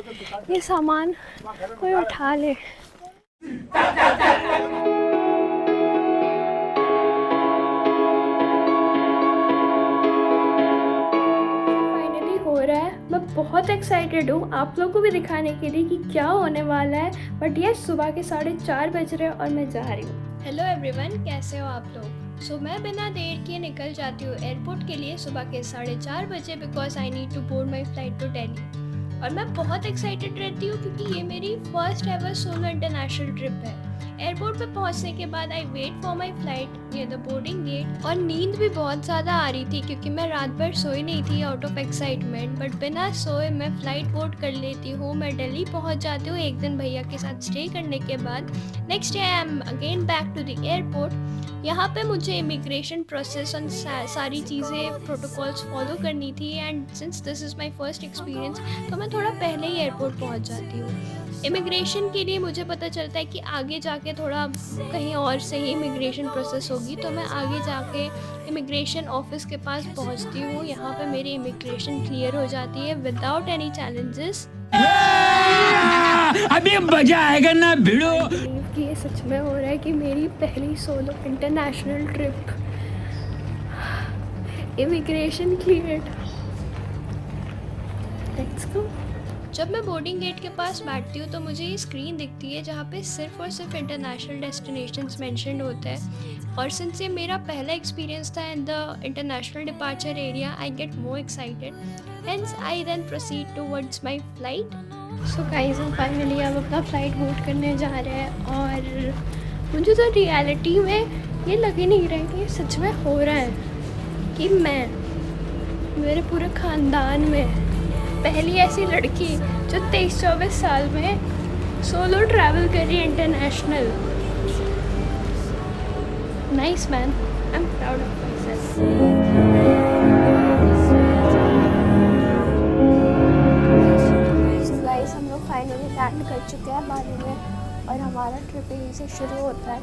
ये सामान कोई उठा ले। फाइनली हो रहा है, मैं बहुत एक्साइटेड हूँ आप लोगों को भी दिखाने के लिए कि क्या होने वाला है। बट ये सुबह के 4:30 बज रहे हैं और मैं जा रही हूँ। हेलो एवरीवन, कैसे हो आप लोग? मैं बिना देर किए निकल जाती हूँ एयरपोर्ट के लिए सुबह के 4:30 बजे, because I need to board my flight to Delhi. और मैं बहुत एक्साइटेड रहती हूँ क्योंकि ये मेरी first ever solo international trip है। एयरपोर्ट पे पहुंचने के बाद I wait for my flight near the boarding gate, और नींद भी बहुत ज़्यादा आ रही थी क्योंकि मैं रात भर सोई नहीं थी आउट ऑफ एक्साइटमेंट। बट बिना सोए मैं फ़्लाइट बोर्ड कर लेती हूँ, मैं दिल्ली पहुँच जाती हूँ एक दिन भैया के साथ स्टे करने के बाद। Next day I am again back to the airport. यहाँ पे मुझे इमिग्रेशन प्रोसेस और सारी चीज़ें प्रोटोकॉल्स फॉलो करनी थी, and since this is my first experience तो मैं थोड़ा पहले ही एयरपोर्ट पहुँच जाती हूँ। इमिग्रेशन के लिए मुझे पता चलता है कि आगे जाके थोड़ा कहीं और से ही इमिग्रेशन प्रोसेस होगी, तो मैं आगे जाके इमिग्रेशन ऑफिस के पास पहुँचती हूँ। यहाँ पे मेरी इमिग्रेशन क्लियर हो जाती है विदाउट एनी चैलेंजेस। अभी मजा आएगा ना भिड़ो। कि ये सच में हो रहा है कि मेरी पहली solo international trip, immigration cleared. Let's go. जब मैं बोर्डिंग गेट के पास बैठती हूँ तो मुझे ये स्क्रीन दिखती है जहाँ पे सिर्फ और सिर्फ इंटरनेशनल डेस्टिनेशंस मेंशन्ड होते हैं। और सिंस ये मेरा पहला एक्सपीरियंस था in the international departure area, I get more excited, hence I then proceed towards my flight. So guys, हम फाइनली अब अपना फ़्लाइट बोर्ड करने जा रहे हैं, और मुझे तो रियलिटी में ये लग ही नहीं रहा है कि सच में हो रहा है कि मैं, मेरे पूरे ख़ानदान में पहली ऐसी लड़की जो 23-24 साल में सोलो ट्रैवल करी international. Nice man, I am proud of my self. Guys, हम लोग फाइनली लैंड कर चुके हैं बाली में, और हमारा ट्रिप यहीं से शुरू होता है।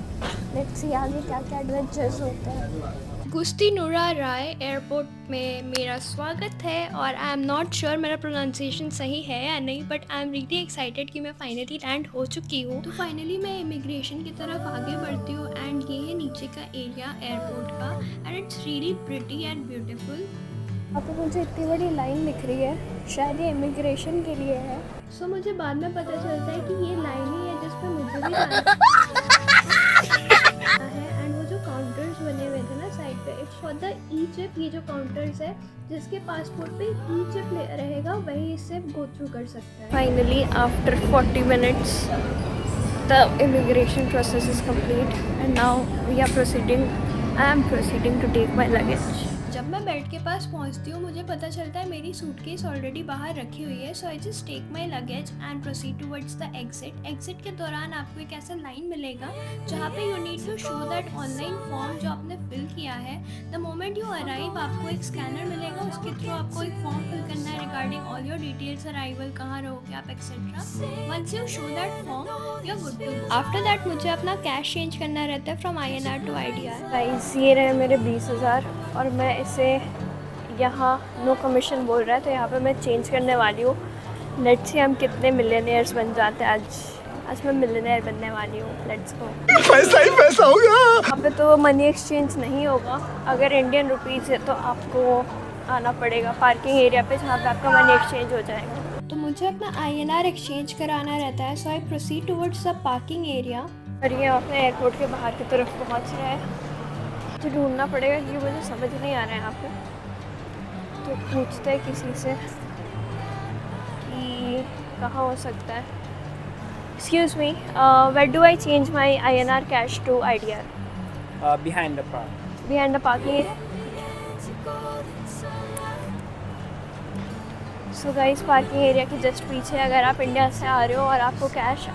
लेट्स सी आगे क्या क्या एडवेंचर्स होते हैं। गुस्ती नुरा राय एयरपोर्ट में मेरा स्वागत है, और आई एम नॉट श्योर मेरा प्रोनाउंसिएशन सही है या नहीं, but I am really excited कि मैं फाइनली लैंड हो चुकी हूँ। तो फाइनली मैं इमिग्रेशन की तरफ आगे बढ़ती हूँ, एंड ये है नीचे का एरिया एयरपोर्ट का, and it's really pretty and beautiful. यहाँ पे मुझे इतनी बड़ी लाइन दिख रही है, शायद ये इमिग्रेशन के लिए है। सो मुझे बाद में पता चलता है कि ये लाइन ही है जिस पर मुझे भी जाना है। एंड वो जो काउंटर्स बने हुए थे ना साइड पे, it's for the E chip. ये जो काउंटर्स है, जिसके पासपोर्ट पे ई चिप रहेगा वही इससे गो थ्रू कर सकता है। Finally after 40 minutes the immigration process is complete, and now we are proceeding, I am proceeding to take my luggage. जब मैं बेल्ट के पास पहुंचती हूँ मुझे पता चलता है मेरी सूटकेस ऑलरेडी बाहर रखी हुई है। So I just take my luggage and proceed towards the exit. Exit के दौरान आपको एक ऐसा लाइन मिलेगा जहाँ पे you need to show that online form जो आपने फिल किया है। द मोमेंट यू अराइव आपको एक स्कैनर मिलेगा, उसके थ्रू आपको एक फॉर्म फिल करना है regarding all your details, arrival, कहाँ रहोगे आप, etcetera. Once you show that form you are good to. After that मुझे अपना कैश चेंज करना रहता है from INR to IDR। Guys, ये रहे मेरे 20,000, और मैं इसे यहाँ नो कमीशन बोल रहा है तो यहाँ पे मैं चेंज करने वाली हूँ। लेट्स सी हम कितने मिलियनेयर्स बन जाते हैं आज मैं मिलियनेयर बनने वाली हूँ। Let's go. पैसा ही पैसा होगा। यहाँ पे तो मनी एक्सचेंज नहीं होगा, अगर इंडियन रुपीज़ है तो आपको आना पड़ेगा पार्किंग एरिया पे जहाँ पे आपका मनी एक्सचेंज हो जाएगा। तो मुझे अपना INR एक्सचेंज कराना रहता है। So I proceed towards the parking area, और ये अपने एयरपोर्ट के बाहर की तरफ पहुँच रहा है। तो ढूंढना पड़ेगा क्योंकि मुझे समझ नहीं आ रहा है यहाँ पे, तो पूछते हैं किसी से कि कहाँ हो सकता है। Excuse me, where do I change my INR cash to IDR? Behind the park. Behind the parking. So guys, parking area के जस्ट पीछे अगर आप इंडिया से आ रहे हो और आपको कैश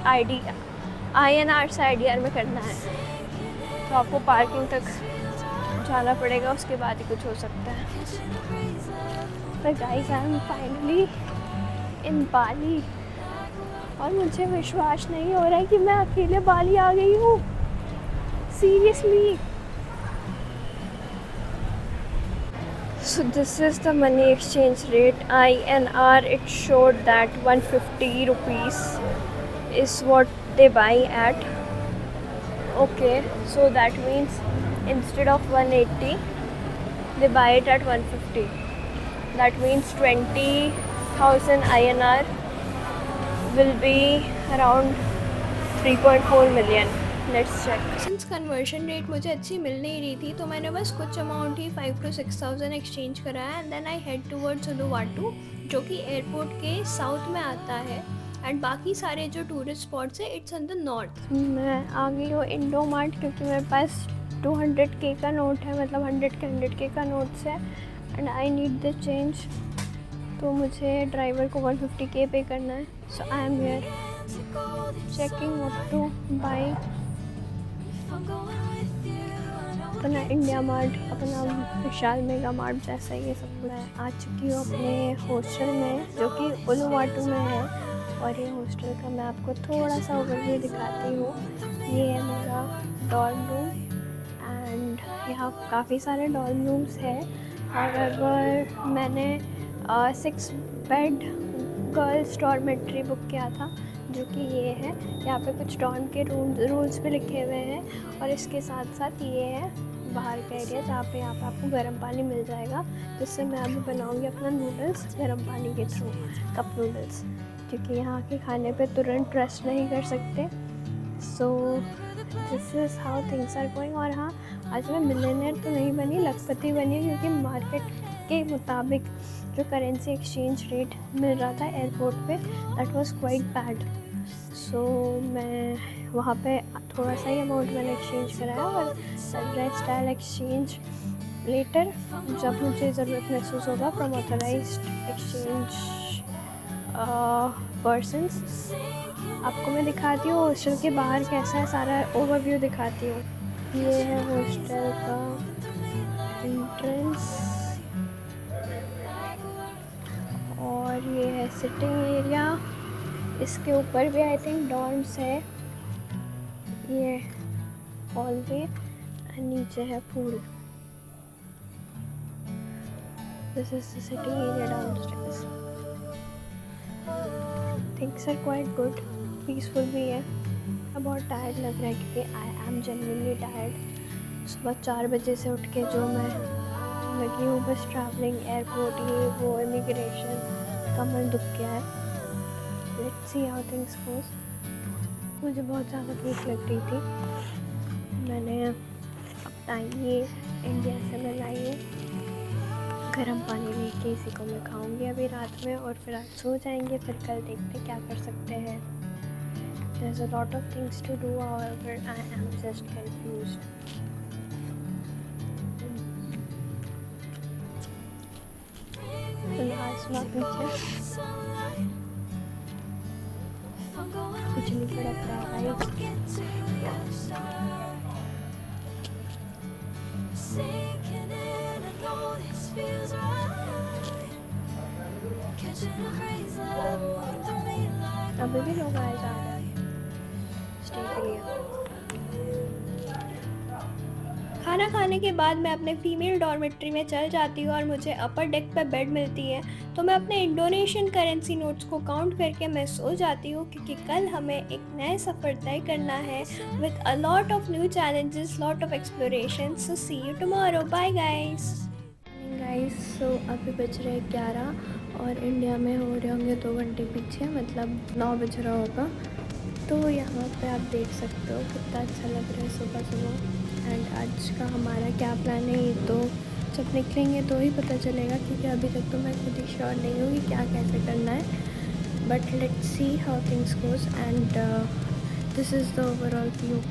INR से IDR में करना है तो आपको पार्किंग तक जाना पड़ेगा, उसके बाद ही कुछ हो सकता है। पर guys, I am finally in Bali, और मुझे विश्वास नहीं हो रहा है कि मैं अकेले बाली आ गई हूँ। Seriously. So this is the money exchange rate. INR, it showed that 150 rupees is what they buy at. Okay, so that means instead of 180 they buy it at 150. That means 20,000 INR will be around 3.4 million. Let's check. Since conversion rate मुझे अच्छी मिल नहीं रही थी तो मैंने बस कुछ amount ही 5 to 6,000 एक्सचेंज कराया and then I head towards Uluwatu जो कि एयरपोर्ट के साउथ में आता है एंड बाकी सारे जो टूरिस्ट स्पॉट्स है इट्स इन द नॉर्थ। मैं आ गई हूँ इंडो मार्ट क्योंकि मेरे पास 200K का नोट है, मतलब 100K का नोट्स है and I need the change. तो मुझे ड्राइवर को 150K पे करना है। So I am here checking what to buy. अपना इंडिया मार्ट, अपना विशाल मेगा मार्ट जैसा ये सब कुछ। मैं आ चुकी हूँ अपने हॉस्टल में जो कि उलुवाटू में है और ये हॉस्टल का मैं आपको थोड़ा सा ओवरव्यू दिखाती हूँ। ये है मेरा डॉर्म रूम एंड यहाँ काफ़ी सारे डॉर्म रूम्स हैं। और मैंने 6 बेड गर्ल्स डॉर्मेट्री बुक किया था जो कि ये है। यहाँ पे कुछ डॉर्म के रूल्स भी लिखे हुए हैं और इसके साथ साथ ये है बाहर का एरिया जहाँ पे यहाँ पे आपको गर्म पानी मिल जाएगा, जिससे मैं अभी बनाऊँगी अपना नूडल्स गर्म पानी के थ्रू, कप नूडल्स, क्योंकि यहाँ के खाने पे तुरंत ट्रस्ट नहीं कर सकते। So this is how things are going. और हाँ, आज मैं मिलियनेयर तो नहीं बनी, लखपति बनी, क्योंकि मार्केट के मुताबिक जो करेंसी एक्सचेंज रेट मिल रहा था एयरपोर्ट पे दैट वाज क्वाइट बैड। सो मैं वहाँ पे थोड़ा सा ही अमाउंट मैंने एक्सचेंज कराया और रेस्ट आई एक्सचेंज लेटर जब मुझे ज़रूरत महसूस होगा फ्रॉम ऑथराइज्ड एक्सचेंज पर्सन्स। आपको मैं दिखाती हूँ हॉस्टल के बाहर कैसा है, सारा ओवरव्यू दिखाती हूँ। ये है हॉस्टल का एंट्रेंस और ये है सिटिंग एरिया। इसके ऊपर भी आई थिंक डॉर्म्स है। ये हॉलवे और नीचे है pool. This is the sitting area downstairs. Things are quite good, peaceful भी है। बहुत टायर्ड लग रहा है क्योंकि आई एम जेन्युइनली टायर्ड। सुबह 4 बजे से उठ के जो मैं लगी हूँ बस ट्रैवलिंग, एयरपोर्ट, ये वो, इमिग्रेशन, कमर दुख गया है। लेट्स सी हाउ थिंग्स गोस। मुझे बहुत ज़्यादा भूख लग रही थी। मैंने अपना ये इंडिया से मंगाई है गर्म पानी लेके, इसी को मैं खाऊंगी अभी रात में और फिर आज सो जाएंगे। फिर कल देखते क्या कर सकते हैं। There's a lot of things to do, however I am just confused. बिजली कड़क रहा है। अभी भी लोग आए जा रहे हैं स्टे के लिए। खाना खाने के बाद मैं अपने फीमेल डॉर्मेट्री में चल जाती हूँ और मुझे अपर डेक पे बेड मिलती है। तो मैं अपने इंडोनेशियन करेंसी नोट्स को काउंट करके मैं सो जाती हूँ क्योंकि कल हमें एक नए सफ़र तय करना है with a lot of new challenges, lot of exploration. So see you tomorrow, bye guys. So अभी बज रहे 11 और इंडिया में हो रहे होंगे 2 घंटे पीछे, मतलब 9 बज रहा होगा। तो यहाँ पे आप देख सकते हो कितना अच्छा लग रहा है सुबह सुबह। एंड आज का हमारा क्या प्लान है ये तो जब निकलेंगे तो ही पता चलेगा, क्योंकि अभी तक तो मैं खुद ही श्योर नहीं हूँ कि क्या कैसे करना है। But let's see how things goes and this is the overall view.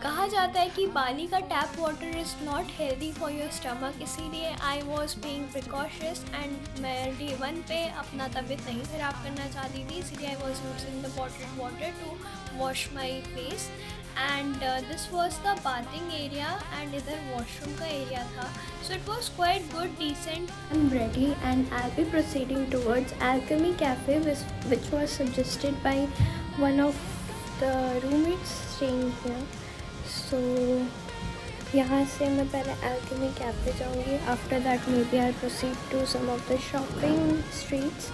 कहा जाता है कि बाली का tap water is not healthy for your stomach, इसीलिए I was being precautious and मैं डे 1 पे अपना तबीयत नहीं ख़राब करना चाहती थी, इसीलिए I was using the bottled water to wash my face. And this was the bathing area and इधर वॉशरूम का एरिया था। So it was quite good, decent. I am ready and I will be proceeding towards Alchemy cafe which was suggested by one of the roommates staying here. सो यहाँ से मैं पहले Alchemy cafe जाऊँगी. After that maybe I proceed to some of the shopping streets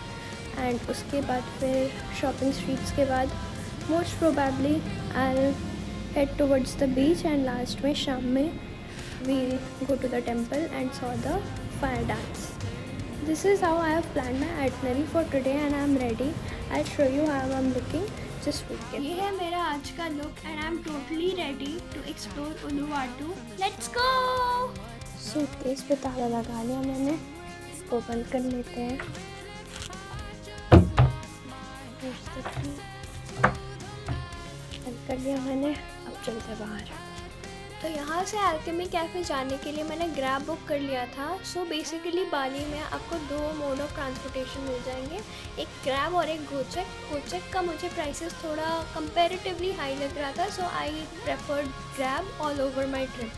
and उसके बाद फिर shopping streets के बाद most probably I head towards the beach and last में शाम में we'll go to the temple and saw the fire dance. This is how I have planned my itinerary for today and I am ready. I'll show you how I am looking. Just wait. ये है मेरा आज का look and I am totally ready to explore Uluwatu. Let's go! Suitcase पे ताला लगा लिया मैंने. इसको बंद कर लेते हैं. बंद कर लिया मैंने. अब चलते बाहर. तो यहाँ से एल्केमी कैफ़े जाने के लिए मैंने ग्रैब बुक कर लिया था. सो बेसिकली बाली में आपको 2 मोड ऑफ ट्रांसपोर्टेशन मिल जाएंगे, एक ग्रैब और एक गोचेक. गोचेक का मुझे प्राइसेस थोड़ा कंपैरेटिवली हाई लग रहा था, so I preferred Grab all over my trip.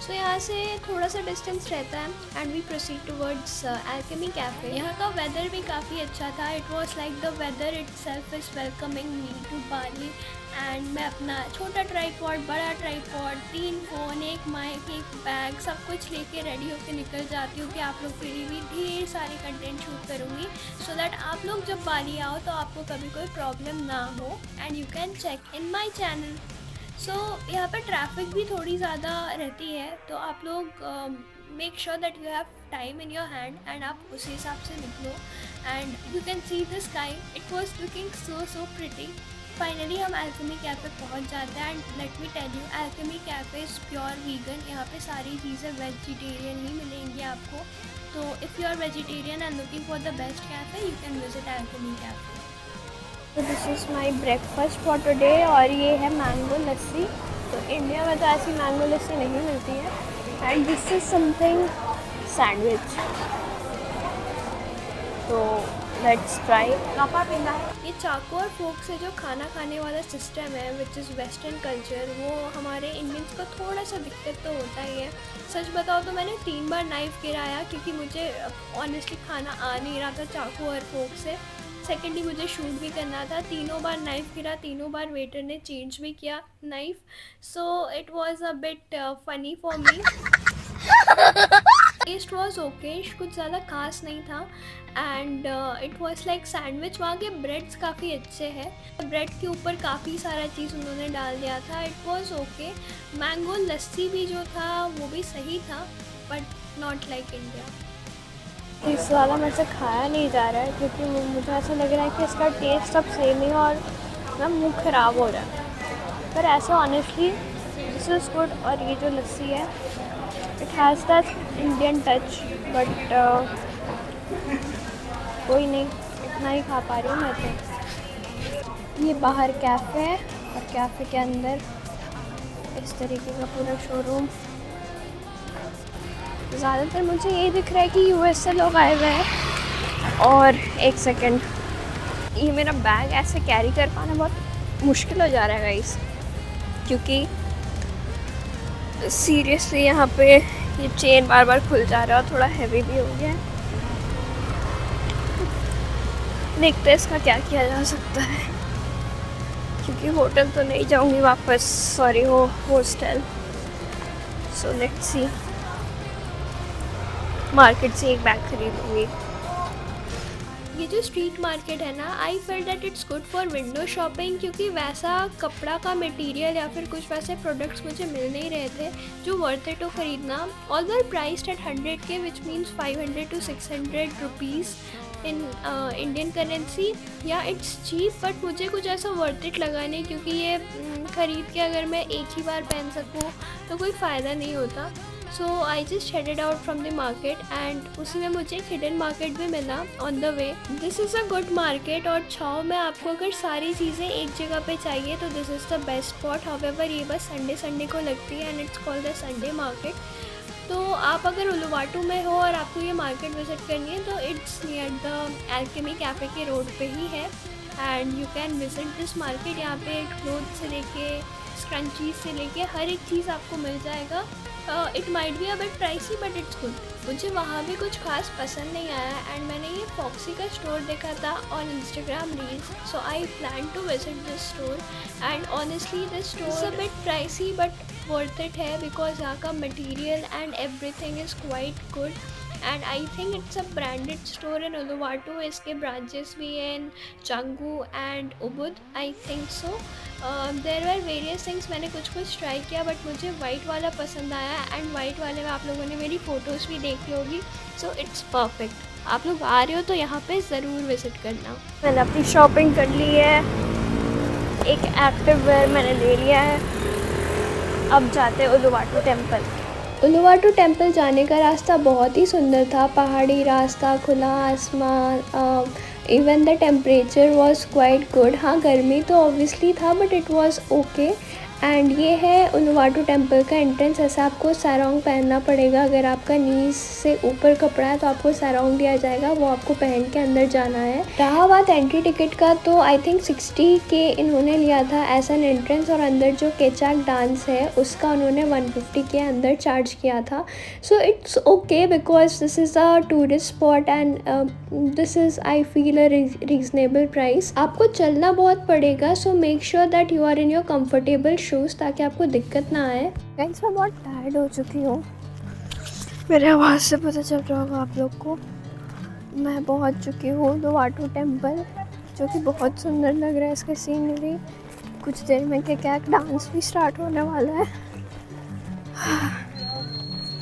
So यहाँ से थोड़ा सा डिस्टेंस रहता है and we proceed towards Alchemy cafe. यहाँ का वेदर भी काफ़ी अच्छा था. It was like the weather itself is welcoming me to Bali. एंड मैं अपना छोटा ट्राईपॉड, बड़ा ट्राईपॉड, 3 फ़ोन, एक माइक, एक बैग, सब कुछ लेके रेडी होकर निकल जाती हूँ कि आप लोग के लिए भी ढेर सारी कंटेंट शूट करूँगी सो दैट आप लोग जब बाली आओ तो आपको कभी कोई प्रॉब्लम ना हो and you can check in my channel. So यहाँ पर ट्रैफिक भी थोड़ी ज़्यादा रहती है, तो आप लोग make sure that you have time in your hand and आप उसी हिसाब से निकलो. And you can see the sky. It was looking so pretty. Finally हम एल्केमी कैफ़े पहुंच जाते हैं and let me tell you, Alchemy Cafe is pure vegan. यहाँ पे सारी चीज़ें वेजिटेरियन ही मिलेंगी आपको. तो if you are vegetarian and looking for the best cafe you can visit alchemy cafe. तो this is my breakfast for today और ये है मैंगो लस्सी. तो इंडिया में तो ऐसी मैंगो लस्सी नहीं मिलती है. And this is something sandwich. तो लेट्स ट्राई. ये चाकू और फोक से जो खाना खाने वाला सिस्टम है विच इज़ वेस्टर्न कल्चर, वो हमारे इंडियंस को थोड़ा सा दिक्कत तो होता ही है. सच बताओ तो मैंने 3 बार नाइफ़ गिराया क्योंकि मुझे ऑनेस्टली खाना आ नहीं रहा था चाकू और फोक से. सेकेंडली मुझे शूट भी करना था. 3 बार नाइफ़ गिरा, 3 बार वेटर ने चेंज भी किया knife. So it was a bit funny for me. Taste was okay, कुछ ज़्यादा खास नहीं था. And it was like sandwich. वहाँ के ब्रेड्स काफ़ी अच्छे हैं. ब्रेड के ऊपर काफ़ी सारा चीज़ उन्होंने डाल दिया था. It was okay. मैंगो लस्सी भी जो था वो भी सही था बट नॉट लाइक इंडिया. इस वाला मेरे से खाया नहीं जा रहा है क्योंकि मुझे ऐसा लग रहा है कि इसका टेस्ट सब सेम ही और ना मुँह ख़राब हो रहा है. पर ऐसे ऑनेस्टली दिस इज़ गुड. और ये जो लस्सी है it has that Indian touch but कोई नहीं, इतना ही खा पा रही हूँ मैं तो. ये बाहर कैफ़े है और कैफ़े के अंदर इस तरीके का पूरा शोरूम. ज़्यादातर मुझे ये दिख रहा है कि यूएस से लोग आए हुए हैं. और एक सेकंड, ये मेरा बैग ऐसे कैरी कर पाना बहुत मुश्किल हो जा रहा है गाइस क्योंकि सीरियसली यहाँ पे ये चेन बार बार खुल जा रहा है और थोड़ा हैवी भी हो गया है. देखते हैं इसका क्या किया जा सकता है क्योंकि होटल तो नहीं जाऊँगी वापस. Sorry hostel. So let's see. Market से एक बैग खरीदूँगी. ये जो स्ट्रीट मार्केट है ना, I fell that it's good for window shopping क्योंकि वैसा कपड़ा का मटेरियल या फिर कुछ वैसे प्रोडक्ट्स मुझे मिल नहीं रहे थे जो वर्थ इट हो खरीदना. Although priced eight 100K which means 500 to 600 rupees in Indian currency. या इट्स चीप बट मुझे कुछ ऐसा वर्थ इट लगा नहीं क्योंकि ये ख़रीद के अगर मैं एक ही बार पहन सकूँ तो कोई फ़ायदा नहीं होता. So I just headed out from the market and उसी में मुझे एक हिडन मार्केट भी मिला on the way. This is a good market और छाव में आपको अगर सारी चीज़ें एक जगह पे चाहिए तो this is the best spot. However ये बस संडे को लगती है and it's called the Sunday market. तो आप अगर उलुवाटू में हो और आपको ये मार्केट विज़िट करनी है तो it's near the alchemy cafe के रोड पे ही है and you can visit this market. यहाँ पे क्लोथ से लेके स्क्रंची से लेके हर एक चीज़ आपको मिल जाएगा. It might be a bit pricey but it's good. मुझे वहाँ भी कुछ खास पसंद नहीं आया एंड मैंने ये फॉक्सी का स्टोर देखा था on Instagram reels. So I plan to visit this store and honestly this store is a bit pricey but worth it है बिकॉज यहाँ का material and everything is quite good and I think it's a branded store in Uluwatu. इसके branches भी हैं in Canggu and Ubud I think so. There were various things. मैंने कुछ try किया but मुझे वाइट वाला पसंद आया एंड वाइट वाले में आप लोगों ने मेरी फ़ोटोज़ भी देखी होगी. So it's perfect. आप लोग आ रहे हो तो यहाँ पे ज़रूर विज़िट करना. मैंने अपनी शॉपिंग कर ली है. एक एक्टिव वेयर मैंने ले लिया है. अब जाते हैं उलुवाटू टेम्पल. उलुवाटू टेम्पल जाने का रास्ता बहुत ही सुंदर था. पहाड़ी रास्ता, खुला आसमान, even the temperature was quite good. हाँ, गर्मी तो ऑब्वियसली था but it was okay. And ये है उलुवाटू टेम्पल का एंट्रेंस. ऐसा आपको सैरोंग पहनना पड़ेगा. अगर आपका नीज से ऊपर कपड़ा है तो आपको सैरोंग दिया जाएगा, वो आपको पहन के अंदर जाना है. रहा बात एंट्री टिकट का तो आई थिंक 60 के इन्होंने लिया था एज एन एंट्रेंस और अंदर जो केचाक डांस है उसका उन्होंने 150 के अंदर चार्ज किया था. So it's okay because this is a tourist spot and this is I feel a reasonable price. आपको चलना बहुत पड़ेगा so make sure that you are in your comfortable shoes ताकि आपको दिक्कत ना आए. गाइस, मैं बहुत टायर्ड हो चुकी हूँ. मेरे आवाज़ से पता चल रहा होगा आप लोग को. मैं पहुँच चुकी हूँ उलुवाटू टेम्पल जो कि बहुत सुंदर लग रहा है. इसका सीनरी. कुछ देर में केचाक डांस भी स्टार्ट होने वाला है.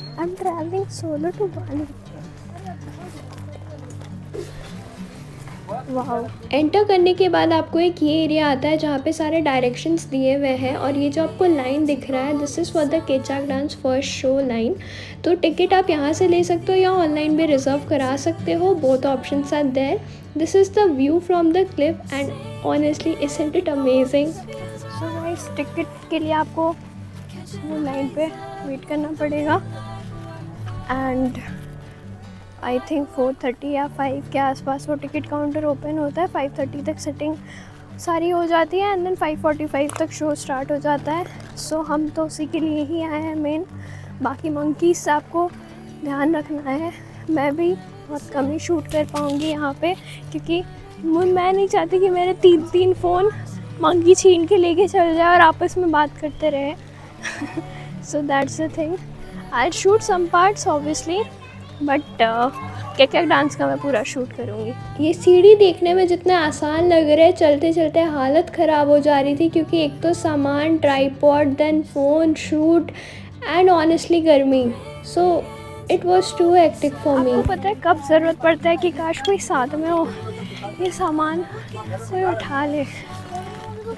I am travelling solo to Bali. Wow. Enter करने के बाद आपको एक ये एरिया आता है जहाँ पे सारे डायरेक्शंस दिए हुए हैं और ये जो आपको लाइन दिख रहा है दिस इज़ फॉर द केचाक डांस फर्स्ट शो लाइन. तो टिकट आप यहाँ से ले सकते हो या ऑनलाइन भी रिजर्व करा सकते हो. Both options are there. This is the view from the cliff and honestly isn't it amazing. So guys, ticket के लिए आपको वो लाइन पे वेट करना पड़ेगा एंड आई थिंक 4:30 या 5 के आसपास वो टिकट काउंटर ओपन होता है. 5:30 तक सेटिंग सारी हो जाती है एंड देन 5:45 तक शो स्टार्ट हो जाता है. सो हम तो उसी के लिए ही आए हैं मेन. बाकी मंकीज़ से आपको ध्यान रखना है. मैं भी बहुत कम ही शूट कर पाऊँगी यहाँ पे क्योंकि मैं नहीं चाहती कि मेरे 3 फ़ोन मंकी छीन के लेके चल जाए और आपस में बात करते रहे. So that's the thing. I shoot some parts obviously but केचाक डांस का मैं पूरा शूट करूँगी. ये सीढ़ी देखने में जितना आसान लग रहा है चलते चलते हालत ख़राब हो जा रही थी क्योंकि एक तो सामान, tripod, then phone, shoot and honestly गर्मी. So it was too hectic for me. आपको पता है कब ज़रूरत पड़ता है कि काश कोई साथ में हो, ये सामान कोई उठा ले.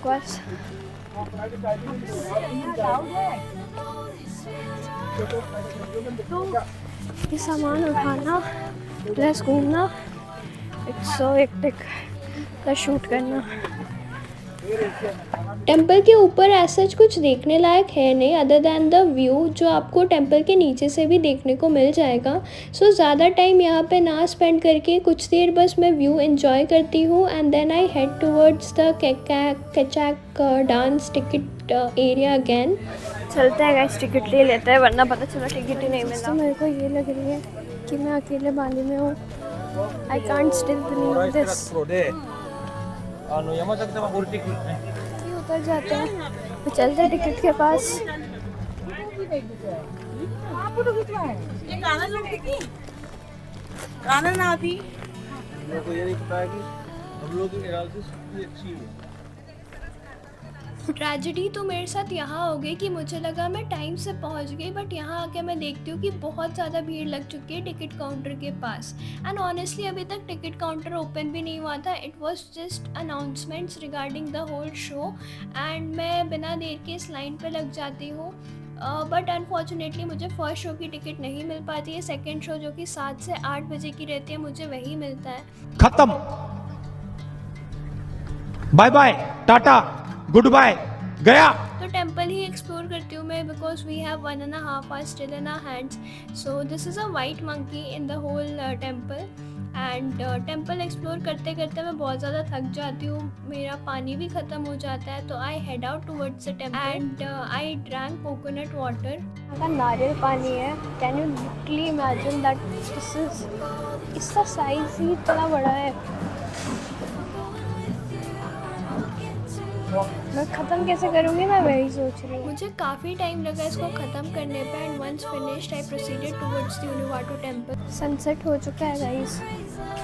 बस ये सामान उठाना प्लस घूमना इट्स सो हेक्टिक का शूट करना. टेम्पल के ऊपर ऐसा कुछ देखने लायक है नहीं अदर दैन द व्यू जो आपको टेम्पल के नीचे से भी देखने को मिल जाएगा. सो ज़्यादा टाइम यहाँ पे ना स्पेंड करके कुछ देर बस मैं व्यू एंजॉय करती हूँ and then I head towards the केचाक डांस टिकट एरिया अगेन. चलते हैं गाइस, टिकट ले लेते हैं वरना पता चला टिकट ही नहीं मिला. तो मेरे को ये लग रही है कि मैं अकेले बाली में हूँ. I can't still believe this. उतर जाते हैं तो चलते हैं टिकट के पास. ट्रेजेडी तो मेरे साथ यहाँ हो गई कि मुझे लगा मैं टाइम से पहुँच गई बट यहाँ आके मैं देखती हूँ कि बहुत ज़्यादा भीड़ लग चुकी है टिकट काउंटर के पास. एंड ऑनेस्टली अभी तक टिकट काउंटर ओपन भी नहीं हुआ था. It was just announcements regarding the whole show and मैं बिना देर के इस लाइन पे लग जाती हूँ. बट अनफॉर्चुनेटली मुझे फर्स्ट शो की टिकट नहीं मिल पाती है. सेकेंड शो जो कि 7 से 8 बजे की रहती है मुझे वही मिलता है. खत्म. Bye bye, tata, good bye, गया. तो टेम्पल ही एक्सप्लोर करती हूँ मैं because we have 1.5 hours still in our hands. So this is a white monkey in the whole temple and temple explore करते करते मैं बहुत ज़्यादा थक जाती हूँ. मेरा पानी भी ख़त्म हो जाता है तो I head out towards the temple and I drank coconut water. यहाँ का नारियल पानी है. Can you literally imagine that this is इसका साइज़ ही इतना बड़ा है. मैं ख़त्म कैसे करूँगी, मैं वही सोच रही हूँ। मुझे काफ़ी टाइम लगा इसको ख़त्म करने पे and once finished I proceeded towards the Uluwatu temple. Sunset हो चुका है गाइस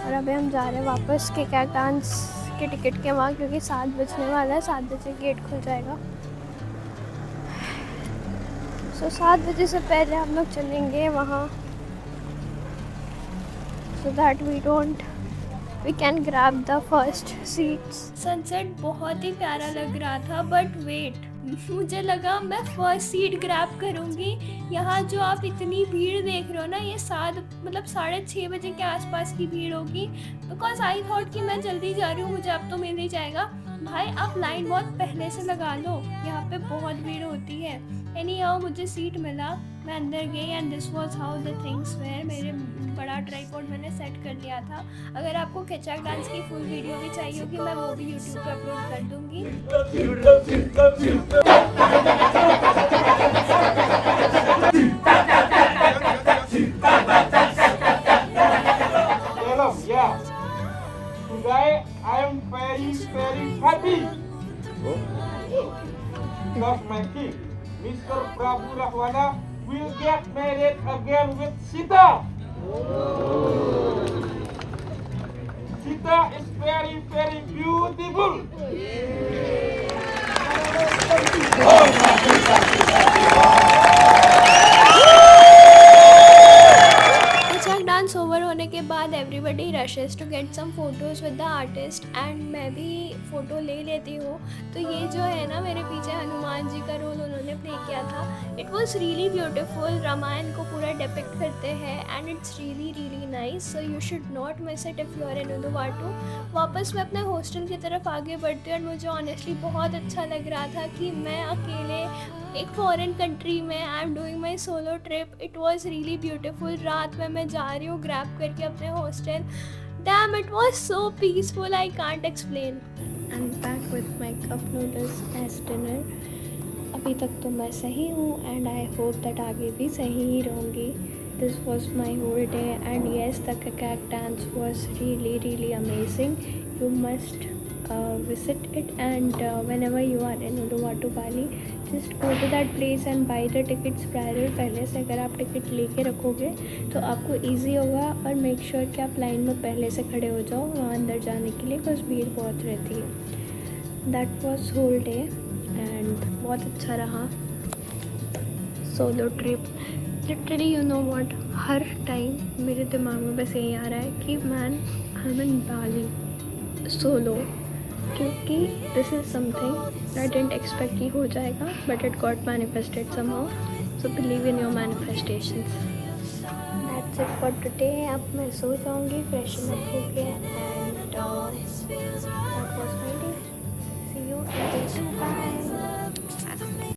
और अभी हम जा रहे हैं वापस केकैक डांस के टिकट के वहाँ, क्योंकि 7 बजने वाला है, 7 बजे गेट खुल जाएगा। सो 7 बजे से पहले हम लोग चलेंगे वहाँ, so that we can grab the first seats. Sunset बहुत ही प्यारा लग रहा था, बट वेट, मुझे लगा मैं फर्स्ट सीट ग्रैब करूँगी। यहाँ जो आप इतनी भीड़ देख रहे हो ना, ये 6:30 बजे के आसपास की भीड़ होगी, बिकॉज आई थॉट कि मैं जल्दी जा रही हूँ, मुझे अब तो मिल ही जाएगा। भाई आप लाइन बहुत पहले से लगा लो, यहाँ पे बहुत भीड़ होती है। एनीहाउ मुझे सीट मिला, मैं अंदर गई and this was how the things were. मेरे बड़ा ट्राइपॉड मैंने सेट कर लिया था। अगर आपको केचक डांस की फुल वीडियो भी चाहिए होगी, मैं वो भी यूट्यूब पे अपलोड कर दूँगी। Today I am very happy because my king, Mr. Prabu Rahwana, will get married again with Sita. Sita is very beautiful. Dance over होने के बाद everybody rushes to get some photos with the artist and मैं भी photo ले लेती हूँ। तो ये जो है ना, मेरे पीछे हनुमान जी का रोल उन्होंने प्ले किया था। It was really beautiful, Ramayan को पूरा डिपिक्ट करते हैं and it's really nice, so you should not miss it if you are in Uluwatu. वापस मैं अपने हॉस्टल की तरफ आगे बढ़ती हूँ और मुझे ऑनेस्टली बहुत अच्छा लग रहा था कि मैं अकेले एक फॉरेन कंट्री में I am doing my solo trip. It was really beautiful. रात में मैं जा रही हूँ ग्रैब करके अपने hostel. Damn, it was so peaceful, I can't explain. I am back with my cup noodles as dinner. अभी तक तो मैं सही हूँ एंड आई होप दैट आगे भी सही ही रहूँगी। This was my whole day and yes, the Kecak dance was really amazing. You must visit it and whenever you are in Uluwatu, Bali, just go to that place and buy the tickets prior। पहले से अगर आप ticket लेके रखोगे तो आपको easy होगा, और मेक श्योर कि आप लाइन में पहले से खड़े हो जाओ वहाँ अंदर जाने के लिए, बिकॉज भीड़ बहुत रहती है। That was whole day and बहुत अच्छा रहा solo trip. Literally you know what, हर टाइम मेरे दिमाग में बस यही आ रहा है कि man I am in Bali solo, क्योंकि this is something I didn't expect कि हो जाएगा, but it got manifested somehow. So believe in your manifestations. That's it for today. अब मैं सो जाऊँगी, फ्रेशन अप हो गया and that was my day. See you in day 2।